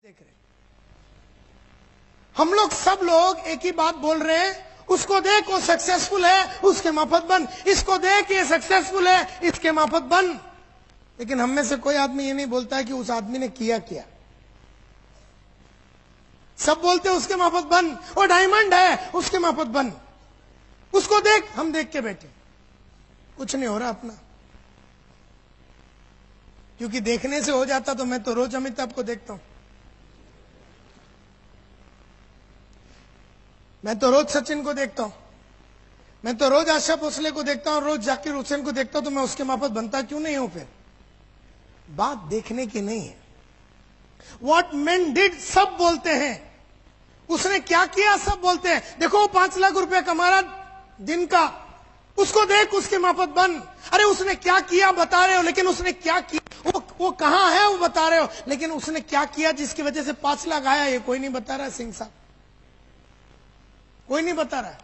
देख रहे, हम लोग सब लोग एक ही बात बोल रहे हैं, उसको देख वो सक्सेसफुल है, उसके माफत बन, इसको देख ये सक्सेसफुल है, इसके माफत बन। लेकिन हम में से कोई आदमी ये नहीं बोलता है कि उस आदमी ने किया क्या। सब बोलते हैं उसके माफत बन, वो डायमंड है उसके माफत बन, उसको देख। हम देख के बैठे, कुछ नहीं हो रहा अपना। क्योंकि देखने से हो जाता तो मैं तो रोज अमिताभ को देखता हूं, मैं तो रोज सचिन को देखता हूं, मैं तो रोज आशा भोसले को देखता हूं, रोज जाकिर हुसैन को देखता हूं, तो मैं उसके माफत बनता क्यों नहीं हूं? फिर बात देखने की नहीं है। व्हाट मैन डिड सब बोलते हैं, उसने क्या किया सब बोलते हैं। देखो 5 लाख रुपए कमा रहा दिन का, उसको देख उसके माफत बन। अरे उसने क्या किया बता रहे हो, लेकिन उसने क्या किया, वो कहां है वो बता रहे हो, लेकिन उसने क्या किया जिसकी वजह से 5 लाख आया, ये कोई नहीं बता रहा। सिंह साहब कोई नहीं बता रहा है।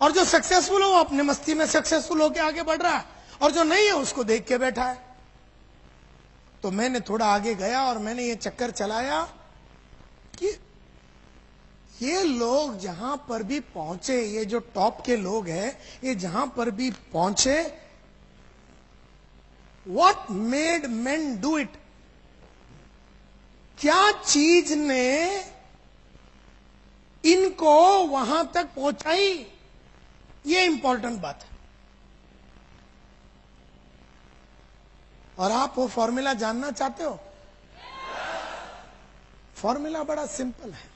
और जो सक्सेसफुल हो वो अपने मस्ती में सक्सेसफुल होकर आगे बढ़ रहा है, और जो नहीं है उसको देख के बैठा है। तो मैंने थोड़ा आगे गया और मैंने ये चक्कर चलाया कि ये लोग जहां पर भी पहुंचे, ये जो टॉप के लोग हैं, ये जहां पर भी पहुंचे, what made main do it, क्या चीज ने इनको वहां तक पहुंचाई, ये इंपॉर्टेंट बात है। और आप वो फॉर्मूला जानना चाहते हो? फॉर्मूला बड़ा सिंपल है।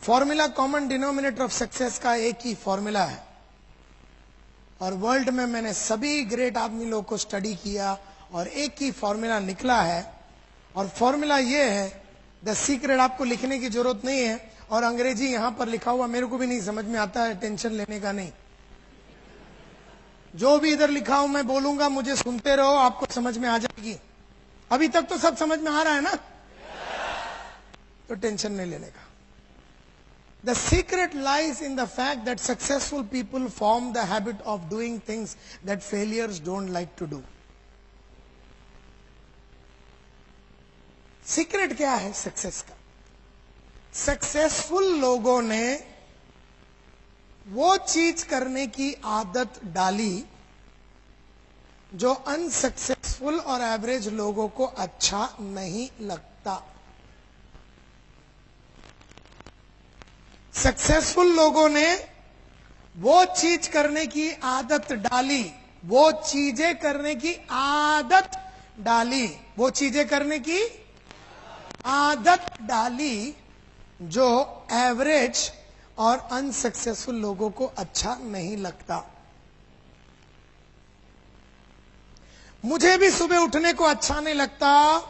Formula common denominator of success का एक ही फॉर्मूला है, और वर्ल्ड में मैंने सभी ग्रेट आदमी लोगों को स्टडी किया और एक ही फॉर्मूला निकला है। और फॉर्मूला ये है, द सीक्रेट। आपको लिखने की जरूरत नहीं है, और अंग्रेजी यहां पर लिखा हुआ मेरे को भी नहीं समझ में आता है, टेंशन लेने का नहीं। जो भी इधर लिखा हूं मैं बोलूंगा, मुझे सुनते रहो, आपको समझ में आ जाएगी। अभी तक तो सब समझ में आ रहा है ना, तो टेंशन नहीं लेने का। The secret lies in the fact that successful people form the habit of doing things that failures don't like to do. Secret क्या है सक्सेस का? सक्सेसफुल लोगों ने वो चीज करने की आदत डाली जो अनसक्सेसफुल और एवरेज लोगों को अच्छा नहीं लगता। सक्सेसफुल लोगों ने वो चीज करने की आदत डाली, वो चीजें करने की आदत डाली, वो चीजें करने की आदत डाली जो एवरेज और अनसक्सेसफुल लोगों को अच्छा नहीं लगता। मुझे भी सुबह उठने को अच्छा नहीं लगता,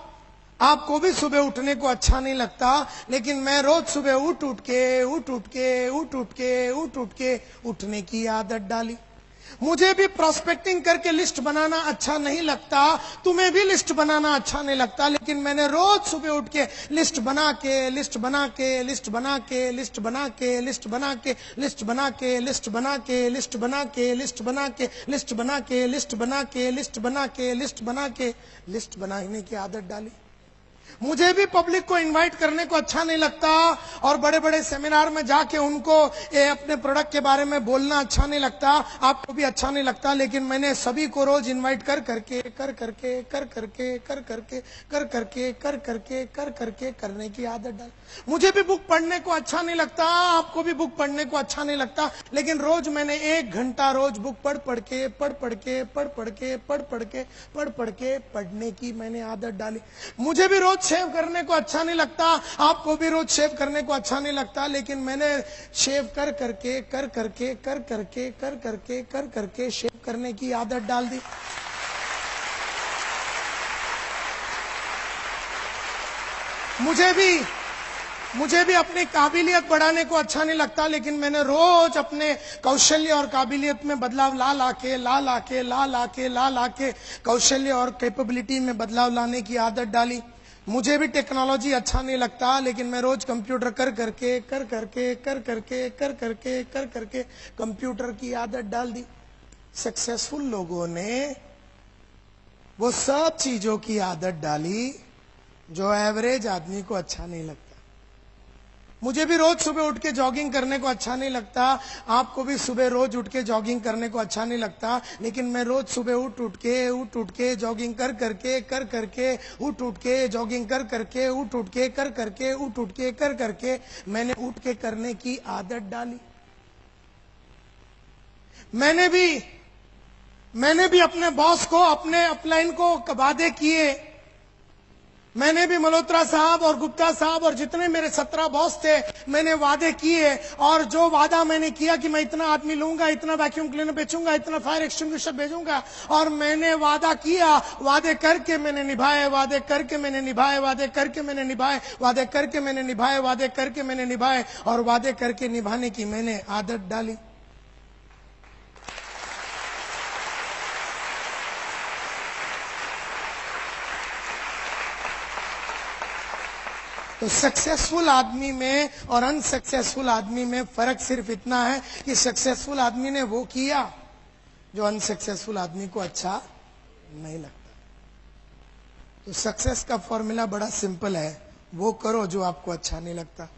आपको भी सुबह उठने को अच्छा नहीं लगता, लेकिन मैं रोज सुबह उठ के उठने की आदत डाली। मुझे भी प्रोस्पेक्टिंग करके लिस्ट बनाना अच्छा नहीं लगता, तुम्हें भी लिस्ट बनाना अच्छा नहीं लगता, लेकिन मैंने रोज सुबह उठ के लिस्ट बना के लिस्ट बना के लिस्ट बना के लिस्ट बना के लिस्ट बना के लिस्ट बना के लिस्ट बना के लिस्ट बना के लिस्ट बना के लिस्ट बना के लिस्ट बना के लिस्ट बना के लिस्ट बना के लिस्ट बनाने की आदत डाली। मुझे भी पब्लिक को इनवाइट करने को अच्छा नहीं लगता, और बड़े बड़े सेमिनार में जाके उनको अपने प्रोडक्ट के बारे में बोलना अच्छा नहीं लगता, आपको भी अच्छा नहीं लगता, लेकिन मैंने सभी को रोज इनवाइट कर करके करने की आदत डाल। मुझे भी बुक पढ़ने को अच्छा नहीं लगता, आपको भी बुक पढ़ने को अच्छा नहीं लगता, लेकिन रोज मैंने 1 घंटा रोज बुक पढ़ के पढ़ने की मैंने आदत डाली। मुझे भी रोज शेव करने को अच्छा नहीं लगता, आपको भी रोज शेव करने को अच्छा नहीं लगता, लेकिन मैंने शेव कर करके शेव करने की आदत डाल दी। मुझे भी अपनी काबिलियत बढ़ाने को अच्छा नहीं लगता, लेकिन मैंने रोज अपने कौशल्य और काबिलियत में बदलाव ला के कौशल्य और कैपेबिलिटी में बदलाव लाने की आदत डाली। मुझे भी टेक्नोलॉजी अच्छा नहीं लगता, लेकिन मैं रोज कंप्यूटर कर करके कंप्यूटर की आदत डाल दी। सक्सेसफुल लोगों ने वो सब चीजों की आदत डाली जो एवरेज आदमी को अच्छा नहीं लगता। मुझे भी रोज सुबह उठ के जॉगिंग करने को अच्छा नहीं लगता, आपको भी सुबह रोज उठ के जॉगिंग करने को अच्छा नहीं लगता, लेकिन मैं रोज सुबह उठ उठ के जॉगिंग कर करके उठ के जॉगिंग कर करके उठ के कर करके मैंने उठ के करने की आदत डाली। मैंने भी अपने बॉस को, अपने अपलाइन को वादे किए। मैंने भी मल्होत्रा साहब और गुप्ता साहब और जितने मेरे 17 बॉस थे, मैंने वादे किए। और जो वादा मैंने किया कि मैं इतना आदमी लूंगा, इतना वैक्यूम क्लीनर बेचूंगा, इतना फायर एक्सटिंग्विशर भेजूंगा, और मैंने वादा किया, वादे करके मैंने निभाए, वादे करके मैंने निभाए, वादे करके मैंने निभाए, वादे करके मैंने निभाए, वादे करके मैंने निभाए, और वादे करके निभाने की मैंने आदत डाली। तो सक्सेसफुल आदमी में और अनसक्सेसफुल आदमी में फर्क सिर्फ इतना है कि सक्सेसफुल आदमी ने वो किया जो अनसक्सेसफुल आदमी को अच्छा नहीं लगता। तो सक्सेस का फॉर्मूला बड़ा सिंपल है, वो करो जो आपको अच्छा नहीं लगता।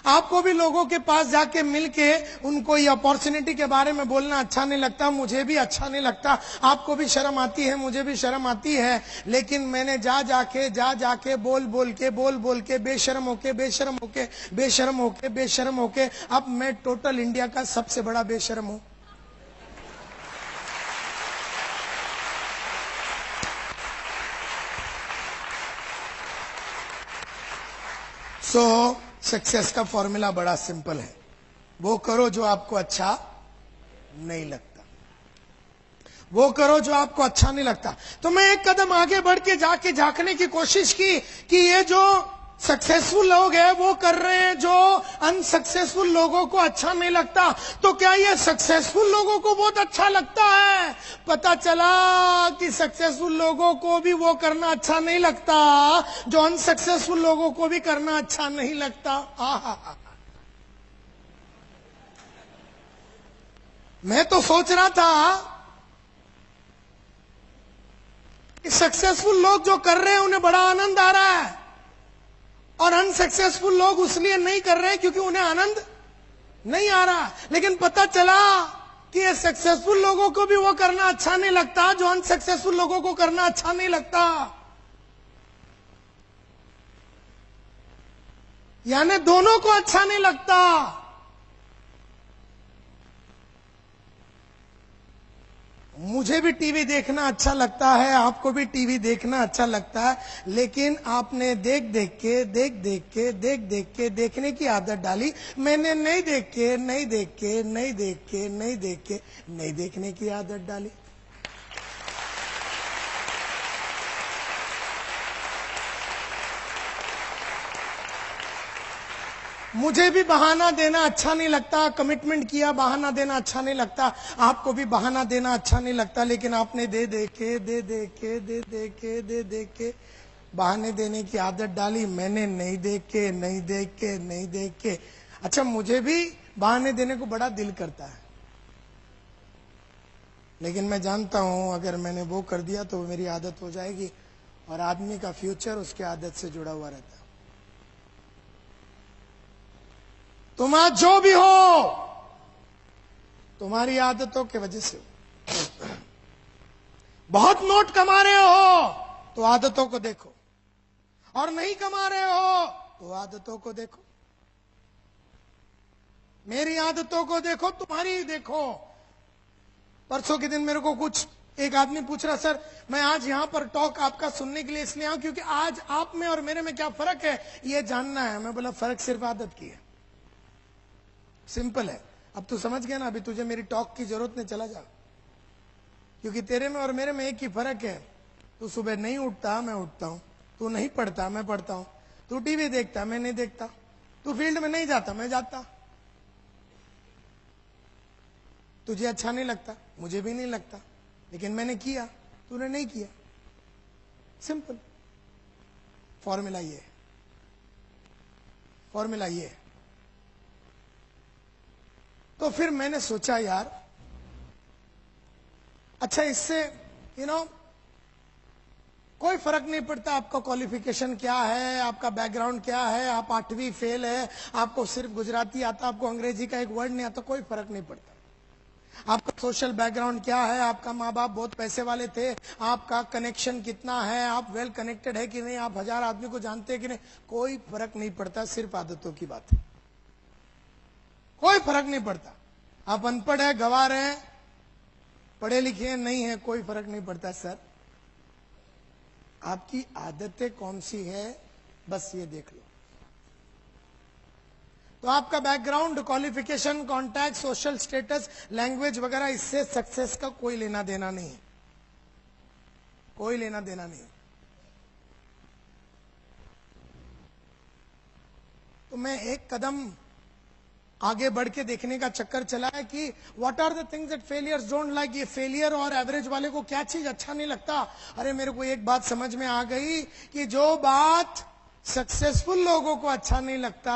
आपको भी लोगों के पास जाके मिलके उनको ये अपॉर्चुनिटी के बारे में बोलना अच्छा नहीं लगता, मुझे भी अच्छा नहीं लगता, आपको भी शर्म आती है, मुझे भी शर्म आती है, लेकिन मैंने जा जाके बोल के बेशर्म होके अब मैं टोटल इंडिया का सबसे बड़ा बेशर्म हूं। सक्सेस का फॉर्मूला बड़ा सिंपल है, वो करो जो आपको अच्छा नहीं लगता, वो करो जो आपको अच्छा नहीं लगता। तो मैं एक कदम आगे बढ़ के जाके झांकने की कोशिश की कि ये जो सक्सेसफुल लोग हैं वो कर रहे हैं जो अनसक्सेसफुल लोगों को अच्छा नहीं लगता, तो क्या ये सक्सेसफुल लोगों को बहुत अच्छा लगता है? पता चला कि सक्सेसफुल लोगों को भी वो करना अच्छा नहीं लगता जो अनसक्सेसफुल लोगों को भी करना अच्छा नहीं लगता। मैं तो सोच रहा था कि सक्सेसफुल लोग जो कर रहे हैं उन्हें बड़ा आनंद आ रहा है, और अनसक्सेसफुल लोग उसलिए नहीं कर रहे हैं क्योंकि उन्हें आनंद नहीं आ रहा। लेकिन पता चला कि ये सक्सेसफुल लोगों को भी वो करना अच्छा नहीं लगता जो अनसक्सेसफुल लोगों को करना अच्छा नहीं लगता। यानी दोनों को अच्छा नहीं लगता। मुझे भी टीवी देखना अच्छा लगता है, आपको भी टीवी देखना अच्छा लगता है, लेकिन आपने देख देख के देखने की आदत डाली। मैंने नहीं देखने की आदत डाली। मुझे भी बहाना देना अच्छा नहीं लगता, कमिटमेंट किया, बहाना देना अच्छा नहीं लगता, आपको भी बहाना देना अच्छा नहीं लगता, लेकिन आपने दे दे के बहाने देने की आदत डाली। मैंने नहीं देख के। अच्छा, मुझे भी बहाने देने को बड़ा दिल करता है, लेकिन मैं जानता हूं अगर मैंने वो कर दिया तो मेरी आदत हो जाएगी, और आदमी का फ्यूचर उसके आदत से जुड़ा हुआ रहता है। तुम आज जो भी हो तुम्हारी आदतों की वजह से हो। बहुत नोट कमा रहे हो तो आदतों को देखो, और नहीं कमा रहे हो तो आदतों को देखो। मेरी आदतों को देखो, तुम्हारी देखो। परसों के दिन मेरे को एक आदमी पूछ रहा, सर मैं आज यहां पर टॉक आपका सुनने के लिए इसलिए आऊं क्योंकि आज आप में और मेरे में क्या फर्क है ये जानना है। मैं बोला फर्क सिर्फ आदत की है, सिंपल है। अब तू समझ गया ना, अभी तुझे मेरी टॉक की जरूरत नहीं, चला जा। क्योंकि तेरे में और मेरे में एक ही फर्क है, तू सुबह नहीं उठता, मैं उठता हूं। तू नहीं पढ़ता, मैं पढ़ता हूं। तू टीवी देखता, मैं नहीं देखता। तू फील्ड में नहीं जाता, मैं जाता। तुझे अच्छा नहीं लगता, मुझे भी नहीं लगता, लेकिन मैंने किया, तूने नहीं किया। सिंपल फॉर्मूला ये है, फॉर्मूला ये है। तो फिर मैंने सोचा यार, अच्छा इससे यू नो, कोई फर्क नहीं पड़ता आपका क्वालिफिकेशन क्या है, आपका बैकग्राउंड क्या है, आप 8वीं फेल है, आपको सिर्फ गुजराती आता, आपको अंग्रेजी का एक वर्ड नहीं आता, कोई फर्क नहीं पड़ता। आपका सोशल बैकग्राउंड क्या है, आपका माँ बाप बहुत पैसे वाले थे, आपका कनेक्शन कितना है, आप वेल कनेक्टेड है कि नहीं, आप 1000 आदमी को जानते हैं कि नहीं, कोई फर्क नहीं पड़ता, सिर्फ आदतों की बात है। कोई फर्क नहीं पड़ता। आप अनपढ़ है, गंवार हैं, पढ़े लिखे नहीं है, कोई फर्क नहीं पड़ता सर। आपकी आदतें कौन सी है, बस ये देख लो। तो आपका background, qualification, contact, social status, language वगैरह, इससे सक्सेस का कोई लेना देना नहीं है, कोई लेना देना नहीं। तो मैं एक कदम आगे बढ़ के देखने का चक्कर चला है कि what are the things that failures don't like. ये फेलियर और एवरेज वाले को क्या चीज अच्छा नहीं लगता? अरे मेरे को एक बात समझ में आ गई कि जो बात सक्सेसफुल लोगों को अच्छा नहीं लगता,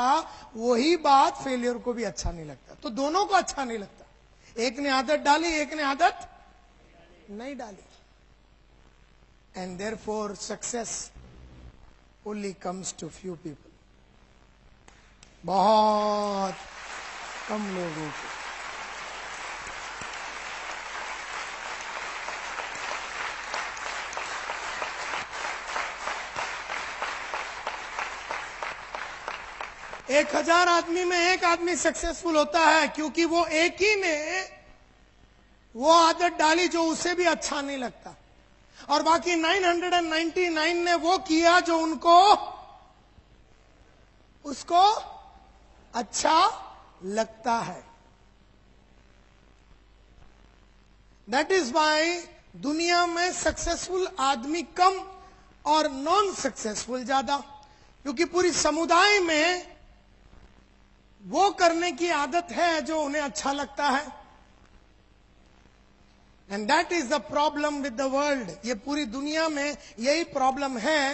वही बात फेलियर को भी अच्छा नहीं लगता। तो दोनों को अच्छा नहीं लगता। एक ने आदत डाली, एक ने आदत नहीं डाली। And therefore success only comes to few people. बहुत कम लोगों को। एक 1000 आदमी में एक आदमी सक्सेसफुल होता है, क्योंकि वो एक ही ने वो आदत डाली जो उसे भी अच्छा नहीं लगता, और बाकी 999 ने वो किया जो उसको अच्छा लगता है। दैट इज वाई दुनिया में सक्सेसफुल आदमी कम और नॉन सक्सेसफुल ज्यादा, क्योंकि पूरी समुदाय में वो करने की आदत है जो उन्हें अच्छा लगता है। And that is the problem with the world. ये पूरी दुनिया में यही प्रॉब्लम है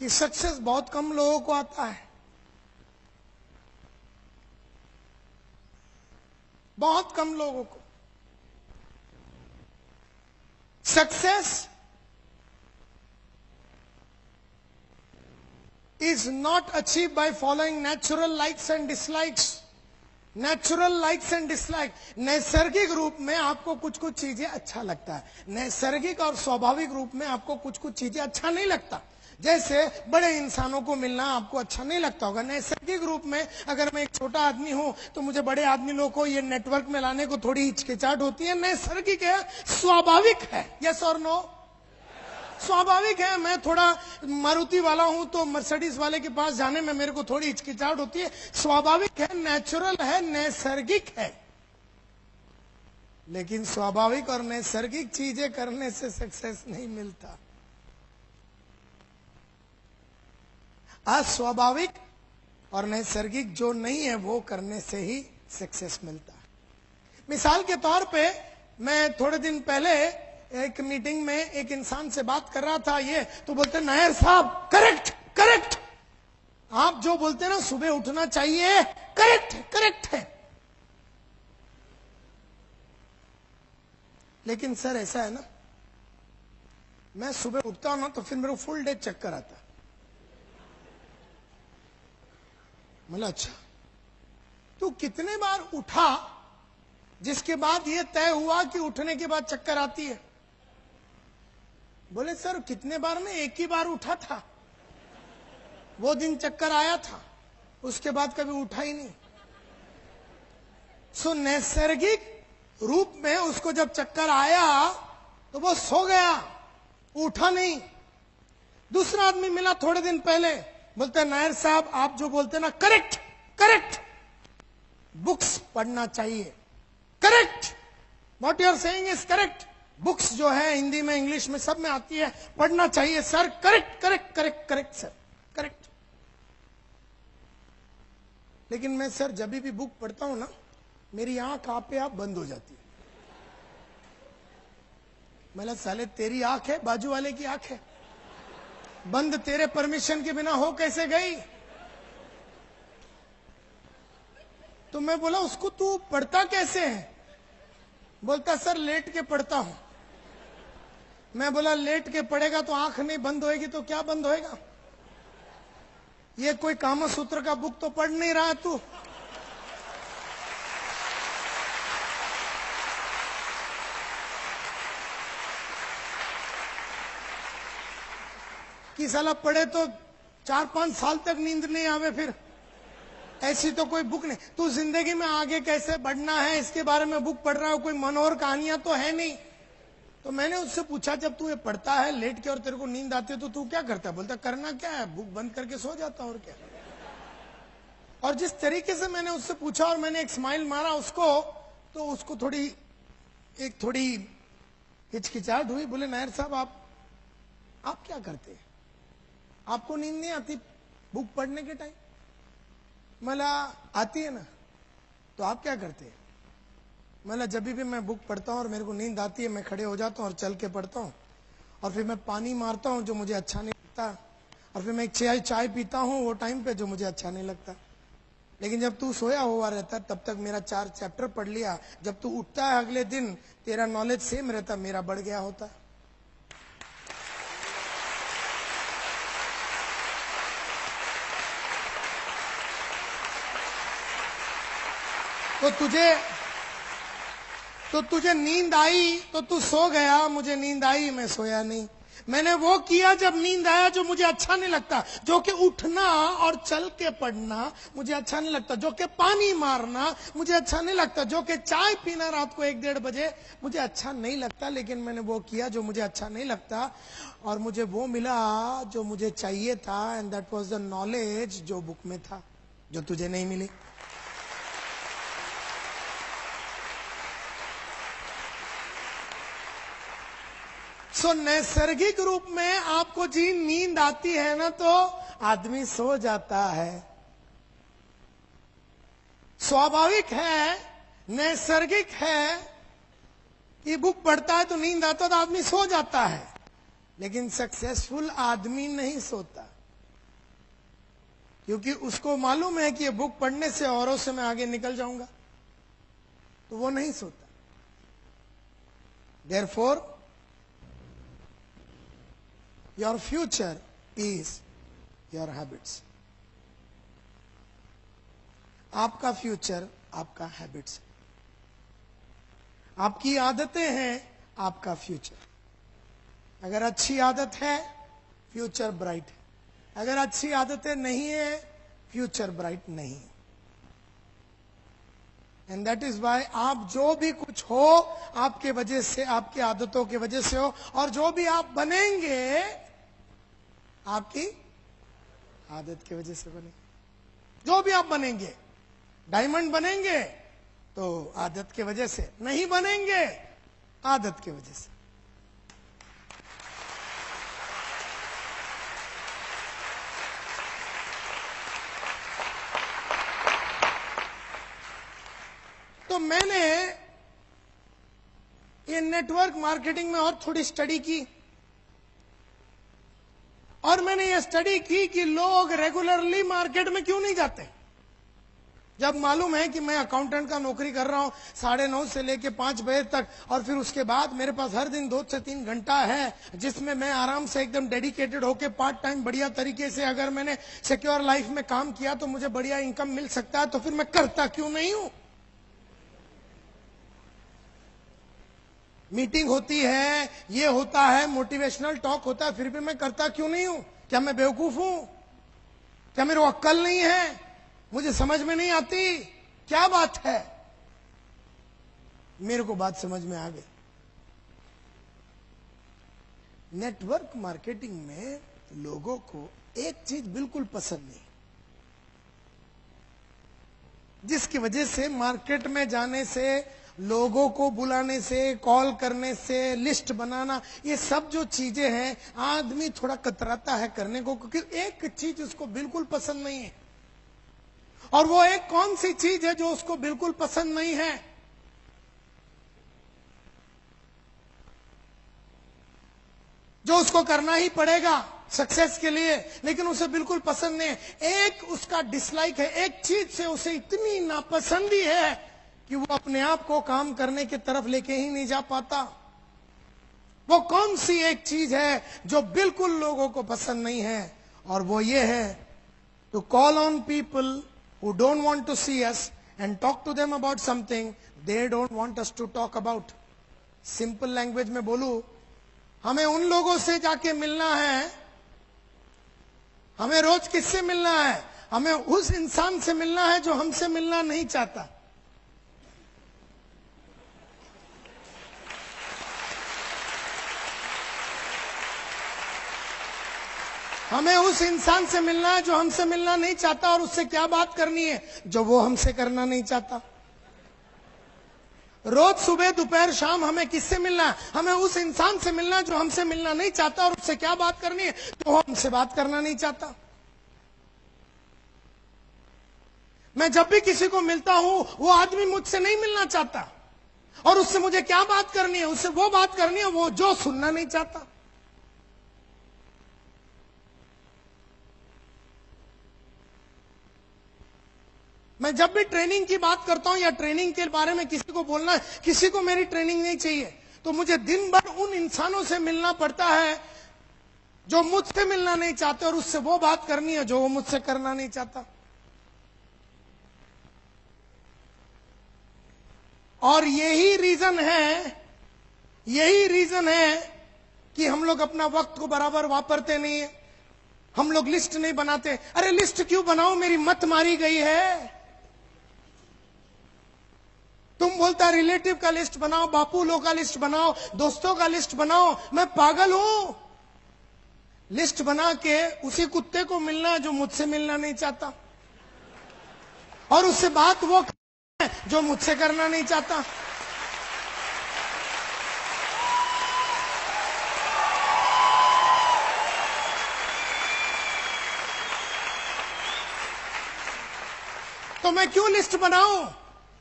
कि सक्सेस बहुत कम लोगों को आता है, बहुत कम लोगों को। Success is not achieved by following natural likes and dislikes. Natural likes and dislike, नैसर्गिक रूप में आपको कुछ कुछ चीजें अच्छा लगता है, नैसर्गिक और स्वाभाविक रूप में आपको कुछ कुछ चीजें अच्छा नहीं लगता। जैसे बड़े इंसानों को मिलना आपको अच्छा नहीं लगता होगा। नैसर्गिक रूप में अगर मैं एक छोटा आदमी हूं तो मुझे बड़े आदमी लोगों को ये नेटवर्क में लाने को थोड़ी हिचकिचाहट होती है। नैसर्गिक है, स्वाभाविक है। यस और नो? स्वाभाविक है। मैं थोड़ा मारुति वाला हूं तो मर्सिडीज वाले के पास जाने में मेरे को थोड़ी हिचकिचाहट होती है। स्वाभाविक है, नेचुरल है, नैसर्गिक है। लेकिन स्वाभाविक और नैसर्गिक चीजें करने से सक्सेस नहीं मिलता। अस्वाभाविक और नैसर्गिक जो नहीं है वो करने से ही सक्सेस मिलता है। मिसाल के तौर पे मैं थोड़े दिन पहले एक मीटिंग में एक इंसान से बात कर रहा था, ये तो बोलते नायर साहब करेक्ट करेक्ट, आप जो बोलते हैं ना सुबह उठना चाहिए, करेक्ट करेक्ट है। लेकिन सर ऐसा है ना, मैं सुबह उठता हूं ना तो फिर मेरे को फुल डे चक्कर आता है। मतलब अच्छा, तू कितने बार उठा जिसके बाद ये तय हुआ कि उठने के बाद चक्कर आती है? बोले सर कितने बार में, एक ही बार उठा था, वो दिन चक्कर आया था, उसके बाद कभी उठा ही नहीं। सो नैसर्गिक रूप में उसको जब चक्कर आया तो वो सो गया, उठा नहीं। दूसरा आदमी मिला थोड़े दिन पहले, बोलते हैं नायर साहब आप जो बोलते हैं ना करेक्ट करेक्ट, बुक्स पढ़ना चाहिए, correct, what you are saying is correct, books जो है हिंदी में इंग्लिश में सब में आती है, पढ़ना चाहिए sir, correct correct correct correct sir correct. लेकिन मैं सर जब भी बुक पढ़ता हूं ना मेरी आंख आपे आप बंद हो जाती है। मतलब साले तेरी आंख है, बाजू वाले की आंख है, बंद तेरे परमिशन के बिना हो कैसे गई? तो मैं बोला उसको तू पढ़ता कैसे है? बोलता सर लेट के पढ़ता हूं। मैं बोला लेट के पढ़ेगा तो आंख नहीं बंद होएगी तो क्या बंद होएगा? ये कोई कामा सूत्र का बुक तो पढ़ नहीं रहा तू। कि साला पढ़े तो 4-5 साल तक नींद नहीं आवे, फिर ऐसी तो कोई बुक नहीं। तू जिंदगी में आगे कैसे बढ़ना है इसके बारे में बुक पढ़ रहा हो, कोई मनोहर कहानियां तो है नहीं। तो मैंने उससे पूछा, जब तू ये पढ़ता है लेट के और तेरे को नींद आती है तो तू क्या करता है? बोलता करना क्या है, बुक बंद करके सो जाता और क्या। और जिस तरीके से मैंने उससे पूछा और मैंने एक स्माइल मारा उसको, तो उसको थोड़ी हिचकिचाहट हुई। बोले नायर साहब आप क्या करते हैं? आपको नींद नहीं आती बुक पढ़ने के टाइम? मला आती है ना, तो आप क्या करते हैं? मतलब जब भी मैं बुक पढ़ता हूँ और मेरे को नींद आती है, मैं खड़े हो जाता हूँ और चल के पढ़ता हूँ, और फिर मैं पानी मारता हूँ जो मुझे अच्छा नहीं लगता, और फिर मैं एक चाय पीता हूँ वो टाइम पे जो मुझे अच्छा नहीं लगता। लेकिन जब तू सोया हुआ रहता तब तक मेरा 4 चैप्टर पढ़ लिया, जब तू उठता है अगले दिन तेरा नॉलेज सेम रहता, मेरा बढ़ गया होता। तो तुझे नींद आई तो तू सो गया, मुझे नींद आई मैं सोया नहीं। मैंने वो किया जब नींद आया जो मुझे अच्छा नहीं लगता, जो कि उठना और चल के पढ़ना मुझे अच्छा नहीं लगता, जो कि पानी मारना मुझे अच्छा नहीं लगता, जो कि चाय पीना रात को 1-1:30 बजे मुझे अच्छा नहीं लगता। लेकिन मैंने वो किया जो मुझे अच्छा नहीं लगता, और मुझे वो मिला जो मुझे चाहिए था, and that was the knowledge जो बुक में था, जो तुझे नहीं मिली। सो नैसर्गिक रूप में आपको जी नींद आती है ना, तो आदमी सो जाता है। स्वाभाविक है, नैसर्गिक है कि बुक पढ़ता है तो नींद आता तो आदमी सो जाता है। लेकिन सक्सेसफुल आदमी नहीं सोता, क्योंकि उसको मालूम है कि ये बुक पढ़ने से औरों से मैं आगे निकल जाऊंगा, तो वो नहीं सोता। Therefore your future is your habits. आपका फ्यूचर आपका हैबिट्स है, आपकी आदतें हैं आपका फ्यूचर। अगर अच्छी आदत है फ्यूचर ब्राइट है, अगर अच्छी आदतें नहीं है फ्यूचर ब्राइट नहीं है। एंड दैट इज वाई आप जो भी कुछ हो आपके वजह से, आपकी आदतों की वजह से हो, और जो भी आप बनेंगे आपकी आदत की वजह से बनेंगे। जो भी आप बनेंगे, डायमंड बनेंगे तो आदत की वजह से, नहीं बनेंगे आदत की वजह से। तो मैंने ये नेटवर्क मार्केटिंग में और थोड़ी स्टडी की, और मैंने ये स्टडी की कि लोग रेगुलरली मार्केट में क्यों नहीं जाते। जब मालूम है कि मैं अकाउंटेंट का नौकरी कर रहा हूं 9:30 से लेके 5 बजे तक, और फिर उसके बाद मेरे पास हर दिन 2 से 3 घंटा है जिसमें मैं आराम से एकदम डेडिकेटेड होके पार्ट टाइम बढ़िया तरीके से अगर मैंने सिक्योर लाइफ में काम किया तो मुझे बढ़िया इनकम मिल सकता है, तो फिर मैं करता क्यों नहीं हूं। मीटिंग होती है, ये होता है, मोटिवेशनल टॉक होता है, फिर भी मैं करता क्यों नहीं हूं? क्या मैं बेवकूफ हूं? क्या मेरे को अक्ल नहीं है? मुझे समझ में नहीं आती? क्या बात है? मेरे को बात समझ में आ गई। नेटवर्क मार्केटिंग में लोगों को एक चीज बिल्कुल पसंद नहीं, जिसकी वजह से मार्केट में जाने से, लोगों को बुलाने से, कॉल करने से, लिस्ट बनाना, ये सब जो चीजें हैं आदमी थोड़ा कतराता है करने को, क्योंकि एक चीज उसको बिल्कुल पसंद नहीं है। और वो एक कौन सी चीज है जो उसको बिल्कुल पसंद नहीं है? जो उसको करना ही पड़ेगा सक्सेस के लिए, लेकिन उसे बिल्कुल पसंद नहीं है। एक उसका डिसलाइक है, एक चीज से उसे इतनी नापसंदी है कि वो अपने आप को काम करने की तरफ लेके ही नहीं जा पाता। वो कौन सी एक चीज है जो बिल्कुल लोगों को पसंद नहीं है, और वो ये है to call on people who don't want to see us and talk to them about something they don't want us to talk about. Simple language में बोलूं, हमें उन लोगों से जाके मिलना है। हमें रोज किससे मिलना है? हमें उस इंसान से मिलना है जो हमसे मिलना नहीं चाहता। हमें उस इंसान से मिलना है जो हमसे मिलना नहीं चाहता, और उससे क्या बात करनी है जो वो हमसे करना नहीं चाहता। रोज सुबह दोपहर शाम हमें किससे मिलना है? हमें उस इंसान से मिलना है जो हमसे मिलना नहीं चाहता, और उससे क्या बात करनी है तो वो हमसे बात करना नहीं चाहता। मैं जब भी किसी को मिलता हूं, वो आदमी मुझसे नहीं मिलना चाहता, और उससे मुझे क्या बात करनी है? उससे वो बात करनी है वो जो सुनना नहीं चाहता। मैं जब भी ट्रेनिंग की बात करता हूं या ट्रेनिंग के बारे में किसी को बोलना है, किसी को मेरी ट्रेनिंग नहीं चाहिए, तो मुझे दिन भर उन इंसानों से मिलना पड़ता है जो मुझसे मिलना नहीं चाहते, और उससे वो बात करनी है जो वो मुझसे करना नहीं चाहता। और यही रीजन है कि हम लोग अपना वक्त को बराबर वापरते नहीं है। हम लोग लिस्ट नहीं बनाते। अरे लिस्ट क्यों बनाओ? मेरी मत मारी गई है। तुम बोलता रिलेटिव का लिस्ट बनाओ, बापू लोग का लिस्ट बनाओ, दोस्तों का लिस्ट बनाओ। मैं पागल हूं? लिस्ट बना के उसी कुत्ते को मिलना है जो मुझसे मिलना नहीं चाहता, और उससे बात वो जो मुझसे करना नहीं चाहता। तो मैं क्यों लिस्ट बनाऊं?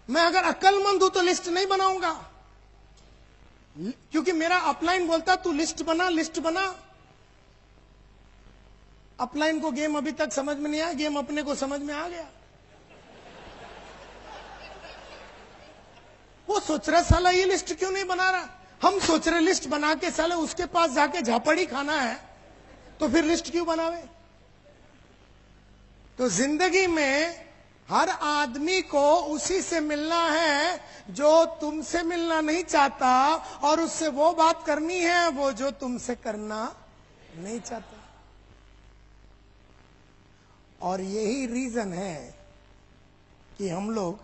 मैं अगर अक्लमंद हूं तो लिस्ट नहीं बनाऊंगा, क्योंकि मेरा अपलाइन बोलता तू लिस्ट बना। अपलाइन को गेम अभी तक समझ में नहीं आया, गेम अपने को समझ में आ गया। वो सोच रहा साला ये लिस्ट क्यों नहीं बना रहा। हम सोच रहे लिस्ट बना के साले उसके पास जाके झापड़ी खाना है, तो फिर लिस्ट क्यों बनावे। तो जिंदगी में हर आदमी को उसी से मिलना है जो तुमसे मिलना नहीं चाहता, और उससे वो बात करनी है वो जो तुमसे करना नहीं चाहता। और यही रीजन है कि हम लोग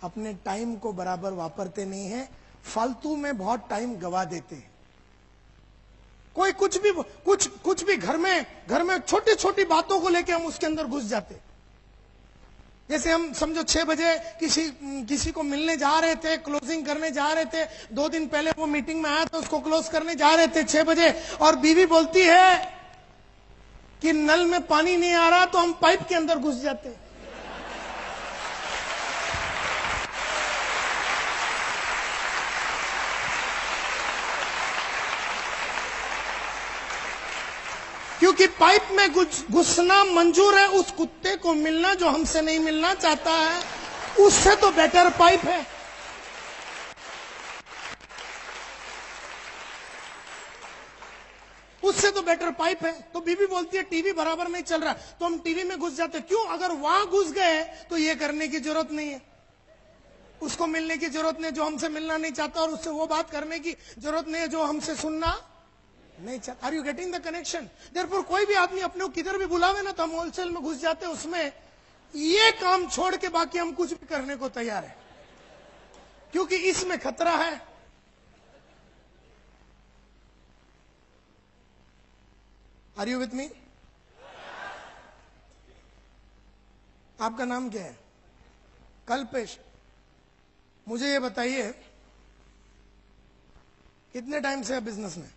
अपने टाइम को बराबर वापरते नहीं हैं, फालतू में बहुत टाइम गवा देते हैं। कोई कुछ भी घर में छोटी छोटी बातों को लेके हम उसके अंदर घुस जाते। जैसे हम समझो 6 बजे किसी को मिलने जा रहे थे, क्लोजिंग करने जा रहे थे, 2 दिन पहले वो मीटिंग में आया तो उसको क्लोज करने जा रहे थे 6 बजे, और बीवी बोलती है कि नल में पानी नहीं आ रहा, तो हम पाइप के अंदर घुस जाते। क्योंकि पाइप में घुसना मंजूर है, उस कुत्ते को मिलना जो हमसे नहीं मिलना चाहता है, उससे तो बेटर पाइप है। उससे तो बेटर पाइप है। तो बीवी बोलती है टीवी बराबर नहीं चल रहा, तो हम टीवी में घुस जाते। क्यों? अगर वहां घुस गए तो ये करने की जरूरत नहीं है, उसको मिलने की जरूरत नहीं जो हमसे मिलना नहीं चाहता, और उससे वो बात करने की जरूरत नहीं है जो हमसे सुनना नहीं चाहता। Are you getting the connection? Therefore कोई भी आदमी अपने को किधर भी बुलावे ना, तो हम होलसेल में घुस जाते हैं उसमें। ये काम छोड़ के बाकी हम कुछ भी करने को तैयार है, क्योंकि इसमें खतरा है। Are you with me? आपका नाम क्या है? कल्पेश। मुझे ये बताइए, कितने टाइम से है बिजनेस में?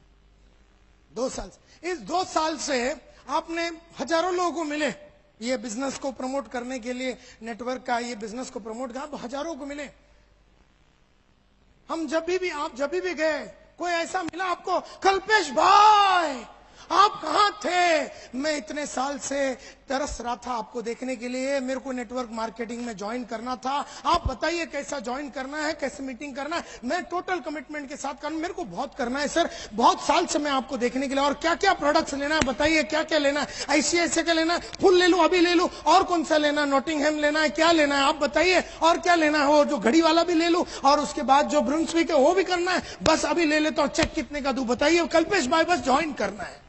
2 साल से। इस 2 साल से आपने हजारों लोगों को मिले, ये बिजनेस को प्रमोट करने के लिए, नेटवर्क का ये बिजनेस को प्रमोट कर, आप हजारों को मिले। आप जब भी गए, कोई ऐसा मिला आपको, कल्पेश भाई आप कहां थे? मैं इतने साल से तरस रहा था आपको देखने के लिए। मेरे को नेटवर्क मार्केटिंग में ज्वाइन करना था। आप बताइए कैसा ज्वाइन करना है, कैसे मीटिंग करना है। मैं टोटल कमिटमेंट के साथ मेरे को बहुत करना है सर, बहुत साल से मैं आपको देखने के लिए। और क्या क्या प्रोडक्ट्स लेना है बताइए, क्या क्या लेना है? ICICI का लेना है, फुल ले लूं, अभी ले लूं, और कौन सा लेना है? नॉटिंघम लेना है, क्या लेना है आप बताइए? और क्या लेना है? वो जो घड़ी वाला भी ले लूं, और उसके बाद जो ब्रुंसविक है वो भी करना है। बस अभी ले लेता हूं, चेक कितने का दूं बताइए? कल्पेश भाई बस ज्वाइन करना है।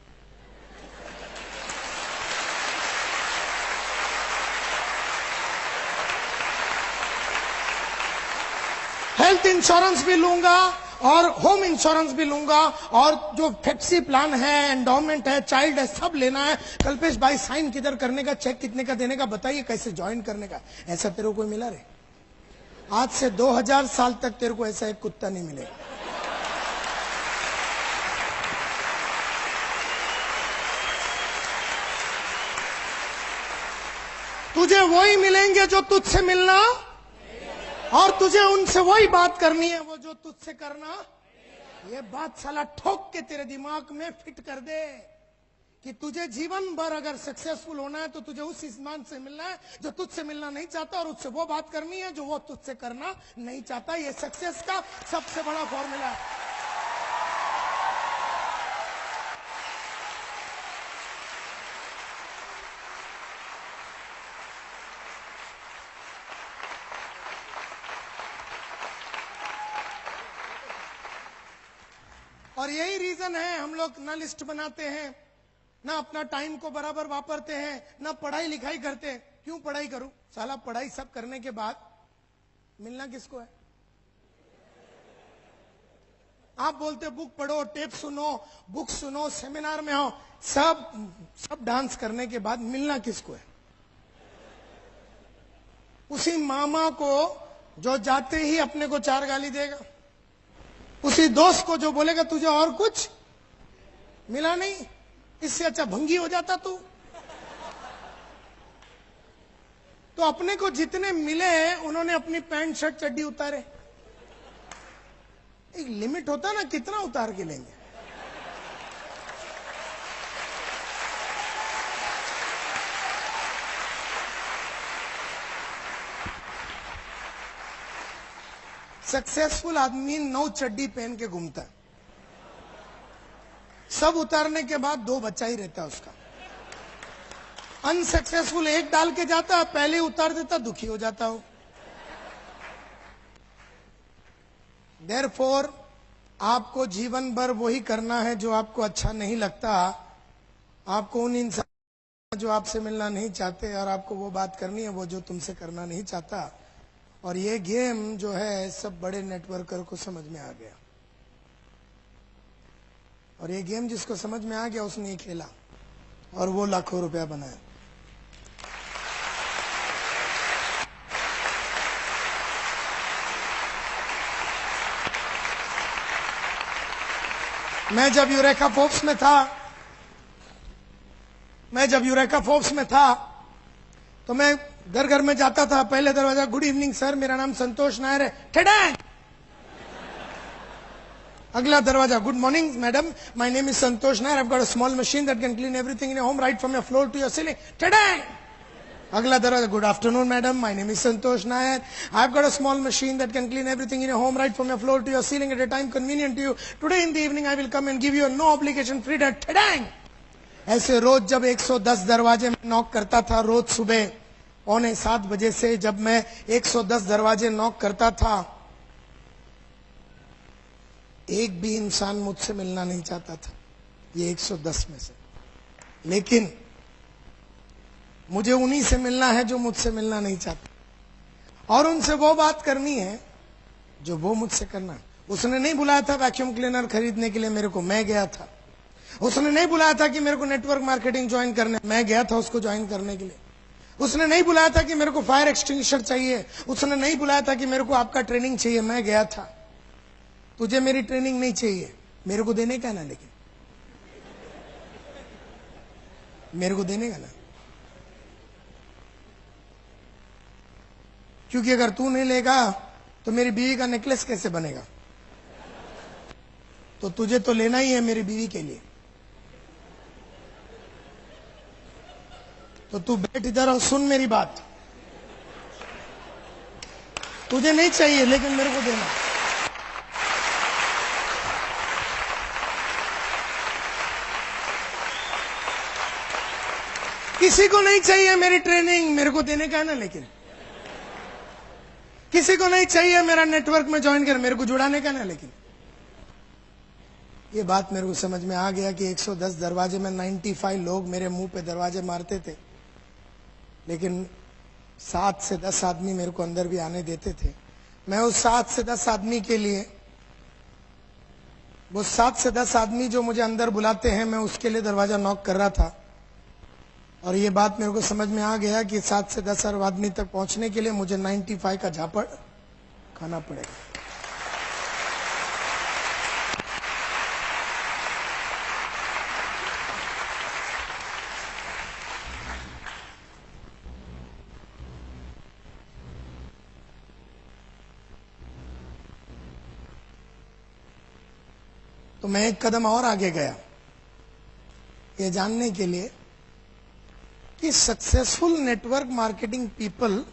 हेल्थ इंश्योरेंस भी लूंगा और होम इंश्योरेंस भी लूंगा, और जो फेप्सी प्लान है, एंडोमेंट है, चाइल्ड है, सब लेना है। कल्पेश भाई साइन किधर करने का, चेक कितने का देने का बताइए, कैसे ज्वाइन करने का? ऐसा तेरे को कोई मिला रे? आज से 2000 साल तक तेरे को ऐसा एक कुत्ता नहीं मिलेगा। तुझे वही मिलेंगे जो तुझसे मिलना, और तुझे उनसे वही बात करनी है वो जो तुझसे करना। ये बात साला ठोक के तेरे दिमाग में फिट कर दे कि तुझे जीवन भर अगर सक्सेसफुल होना है तो तुझे उस इंसान से मिलना है जो तुझसे मिलना नहीं चाहता, और उससे वो बात करनी है जो वो तुझसे करना नहीं चाहता। ये सक्सेस का सबसे बड़ा फॉर्मूला है। और यही रीजन है हम लोग ना लिस्ट बनाते हैं, ना अपना टाइम को बराबर वापरते हैं, ना पढ़ाई लिखाई करते हैं। क्यों पढ़ाई करूं? साला पढ़ाई सब करने के बाद मिलना किसको है? आप बोलते बुक पढ़ो, टेप सुनो, बुक सुनो, सेमिनार में हो, सब डांस करने के बाद मिलना किसको है? उसी मामा को जो जाते ही अपने को 4 गाली देगा, उसी दोस्त को जो बोलेगा तुझे और कुछ मिला नहीं, इससे अच्छा भंगी हो जाता तू। तो अपने को जितने मिले उन्होंने अपनी पैंट शर्ट चड्डी उतारे। एक लिमिट होता ना, कितना उतार के लेंगे? सक्सेसफुल आदमी 9 चड्डी पहन के घूमता है, सब उतारने के बाद 2 बच्चा ही रहता है उसका। अनसक्सेसफुल एक डाल के जाता, पहले उतार देता, दुखी हो जाता हो। देयरफॉर आपको जीवन भर वही करना है जो आपको अच्छा नहीं लगता। आपको उन इंसान जो आपसे मिलना नहीं चाहते, और आपको वो बात करनी है वो जो तुमसे करना नहीं चाहता। और ये गेम जो है सब बड़े नेटवर्कर को समझ में आ गया, और ये गेम जिसको समझ में आ गया उसने ये खेला, और वो लाखों रुपया बनाया। मैं जब यूरेका फोर्ब्स में था तो मैं घर घर में जाता था। पहले दरवाजा, गुड इवनिंग सर, मेरा नाम संतोष नायर है, ठेडैंग। अगला दरवाजा, good morning madam, my name is Santosh Nair, I have got a small machine that can clean everything in your home right from your floor to your ceiling, ठेडैंग। अगला दरवाजा, good afternoon madam, my name is Santosh Nair, I have got a small machine that can clean everything in your home right from your floor to your ceiling at a time convenient to you. Today in the evening I will come and give you no obligation free, ठेडैंग। ऐसे रोज जब 110 दरवाजे में knock करता था, रोज सुबह 6:45 बजे से जब मैं 110 दरवाजे नॉक करता था, एक भी इंसान मुझसे मिलना नहीं चाहता था, ये 110 में से। लेकिन मुझे उन्हीं से मिलना है जो मुझसे मिलना नहीं चाहते, और उनसे वो बात करनी है जो वो मुझसे करना है। उसने नहीं बुलाया था वैक्यूम क्लीनर खरीदने के लिए मेरे को, मैं गया था। उसने नहीं बुलाया था कि मेरे को नेटवर्क मार्केटिंग ज्वाइन करने, मैं गया था उसको ज्वाइन करने के लिए। उसने नहीं बुलाया था कि मेरे को फायर एक्सटिंग्विशर चाहिए, उसने नहीं बुलाया था कि मेरे को आपका ट्रेनिंग चाहिए, मैं गया था। तुझे मेरी ट्रेनिंग नहीं चाहिए, मेरे को देने का ना, लेकिन मेरे को देने का ना, क्योंकि अगर तू नहीं लेगा तो मेरी बीवी का नेकलेस कैसे बनेगा? तो तुझे तो लेना ही है मेरी बीवी के लिए। तो तू बैठ इधर और सुन मेरी बात। तुझे नहीं चाहिए लेकिन मेरे को देना। किसी को नहीं चाहिए मेरी ट्रेनिंग, मेरे को देने का है ना। लेकिन किसी को नहीं चाहिए मेरा नेटवर्क में ज्वाइन कर, मेरे को जुड़ाने का ना। लेकिन ये बात मेरे को समझ में आ गया कि 110 दरवाजे में 95 लोग मेरे मुंह पे दरवाजे मारते थे, लेकिन 7 से 10 आदमी मेरे को अंदर भी आने देते थे। मैं उस 7 से 10 आदमी के लिए, वो 7 से 10 आदमी जो मुझे अंदर बुलाते हैं, मैं उसके लिए दरवाजा नॉक कर रहा था। और ये बात मेरे को समझ में आ गया कि 7 से 10 आदमी तक पहुंचने के लिए मुझे 95 का झापड़ खाना पड़ेगा। तो मैं एक कदम और आगे गया, ये जानने के लिए कि सक्सेसफुल नेटवर्क मार्केटिंग पीपल,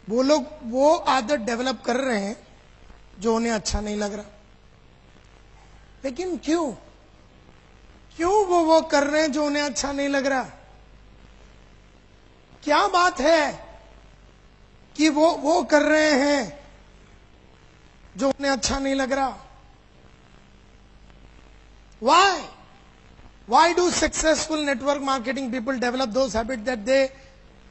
वो लोग वो आदत डेवलप कर रहे हैं जो उन्हें अच्छा नहीं लग रहा। लेकिन क्यों क्यों वो कर रहे हैं जो उन्हें अच्छा नहीं लग रहा? क्या बात है कि वो कर रहे हैं जो उन्हें अच्छा नहीं लग रहा? Why do successful network marketing people develop those habits that they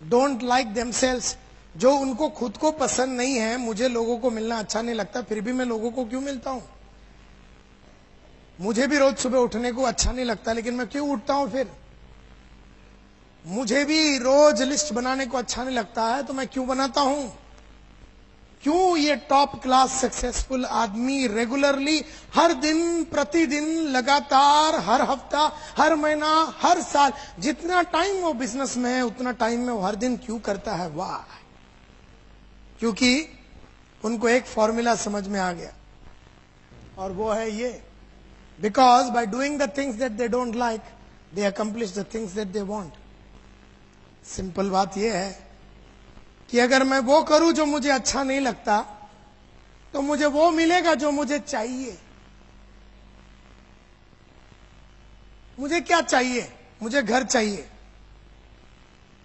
don't like themselves? जो उनको खुद को पसंद नहीं है। मुझे लोगों को मिलना अच्छा नहीं लगता, फिर भी मैं लोगों को क्यों मिलता हूं? मुझे भी रोज सुबह उठने को अच्छा नहीं लगता, लेकिन मैं क्यों उठता हूं? फिर मुझे भी रोज लिस्ट बनाने को अच्छा नहीं लगता है, तो मैं क्यों बनाता हूं? क्यों ये टॉप क्लास सक्सेसफुल आदमी रेगुलरली, हर दिन, प्रतिदिन, लगातार, हर हफ्ता, हर महीना, हर साल, जितना टाइम वो बिजनेस में है उतना टाइम में वो हर दिन क्यों करता है? वाह! क्योंकि उनको एक फॉर्मूला समझ में आ गया, और वो है ये: because by doing the things that they don't like, they accomplish the things that they want. Simple बात ये है कि अगर मैं वो करूं जो मुझे अच्छा नहीं लगता, तो मुझे वो मिलेगा जो मुझे चाहिए। मुझे क्या चाहिए? मुझे घर चाहिए,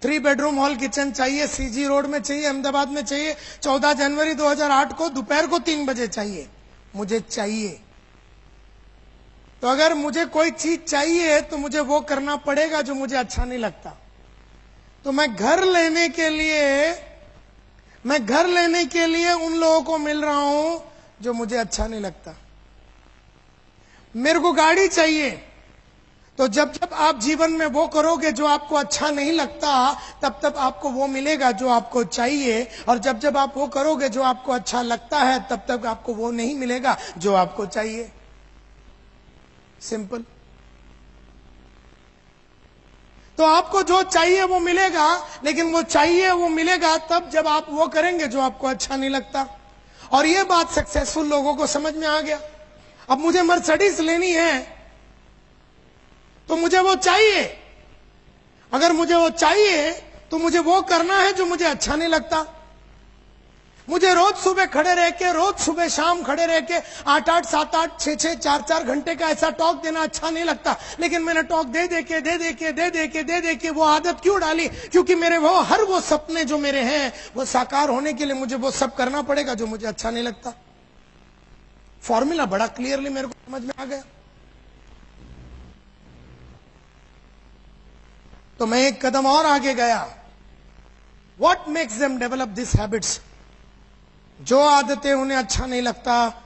3 बेडरूम हॉल किचन चाहिए, सीजी रोड में चाहिए, अहमदाबाद में चाहिए, 14 जनवरी 2008 को दोपहर को 3 बजे चाहिए। मुझे चाहिए। तो अगर मुझे कोई चीज चाहिए तो मुझे वो करना पड़ेगा जो मुझे अच्छा नहीं लगता। तो मैं घर लेने के लिए उन लोगों को मिल रहा हूं जो मुझे अच्छा नहीं लगता। मेरे को गाड़ी चाहिए, तो जब जब आप जीवन में वो करोगे जो आपको अच्छा नहीं लगता, तब तब आपको वो मिलेगा जो आपको चाहिए। और जब जब आप वो करोगे जो आपको अच्छा लगता है, तब तक आपको वो नहीं मिलेगा जो आपको चाहिए। सिंपल। तो आपको जो चाहिए वो मिलेगा, लेकिन वो चाहिए वो मिलेगा तब जब आप वो करेंगे जो आपको अच्छा नहीं लगता। और ये बात सक्सेसफुल लोगों को समझ में आ गया। अब मुझे मर्सिडीज लेनी है तो मुझे वो चाहिए। अगर मुझे वो चाहिए तो मुझे वो करना है जो मुझे अच्छा नहीं लगता। मुझे रोज सुबह खड़े रह के, रोज सुबह शाम खड़े रह के 8-8, 7-8, 6-6, 4-4 घंटे का ऐसा टॉक देना अच्छा नहीं लगता। लेकिन मैंने टॉक दे दे के वो आदत क्यों डाली? क्योंकि मेरे हर वो सपने जो मेरे हैं वो साकार होने के लिए मुझे वो सब करना पड़ेगा जो मुझे अच्छा नहीं लगता। फॉर्मूला बड़ा क्लियरली मेरे को समझ में आ गया। तो मैं एक कदम और आगे गया। What makes them develop these habits? जो आदतें उन्हें अच्छा नहीं लगता,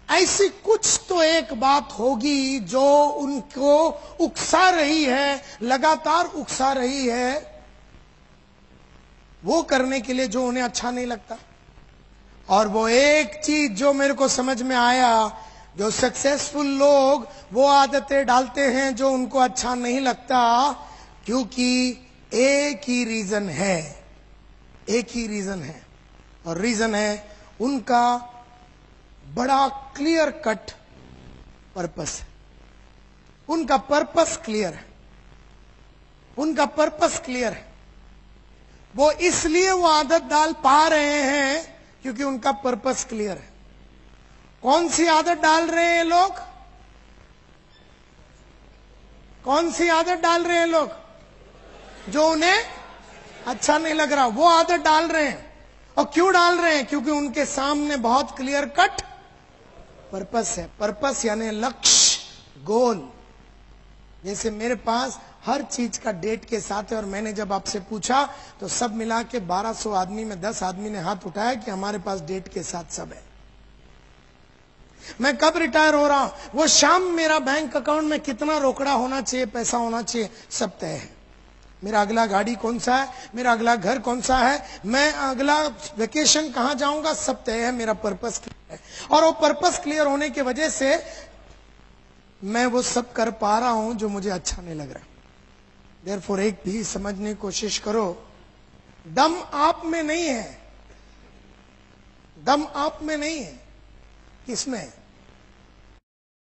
ऐसी कुछ तो एक बात होगी जो उनको उकसा रही है, लगातार उकसा रही है वो करने के लिए जो उन्हें अच्छा नहीं लगता। और वो एक चीज जो मेरे को समझ में आया, जो सक्सेसफुल लोग वो आदतें डालते हैं जो उनको अच्छा नहीं लगता, क्योंकि एक ही रीजन है, और रीजन है उनका बड़ा क्लियर कट पर्पस है। उनका पर्पस क्लियर है, उनका पर्पस क्लियर है। वो इसलिए वो आदत डाल पा रहे हैं क्योंकि उनका पर्पस क्लियर है। कौन सी आदत डाल रहे हैं लोग? कौन सी आदत डाल रहे हैं लोग? जो उन्हें अच्छा नहीं लग रहा, वो आदत डाल रहे हैं। और क्यों डाल रहे हैं? क्योंकि उनके सामने बहुत क्लियर कट पर्पस है। पर्पस यानी लक्ष्य, गोल। जैसे मेरे पास हर चीज का डेट के साथ है, और मैंने जब आपसे पूछा तो सब मिला के 1200 आदमी में 10 आदमी ने हाथ उठाया कि हमारे पास डेट के साथ सब है। मैं कब रिटायर हो रहा हूं, वो शाम मेरा बैंक अकाउंट में कितना रोकड़ा होना चाहिए, पैसा होना चाहिए, सब तय है। मेरा अगला गाड़ी कौन सा है, मेरा अगला घर कौन सा है, मैं अगला वेकेशन कहां जाऊंगा, सब तय है। मेरा पर्पस क्लियर है, और वो पर्पस क्लियर होने की वजह से मैं वो सब कर पा रहा हूं जो मुझे अच्छा नहीं लग रहा। देयरफॉर एक भी समझने की कोशिश करो, दम आप में नहीं है, दम आप में नहीं है, किसमें है?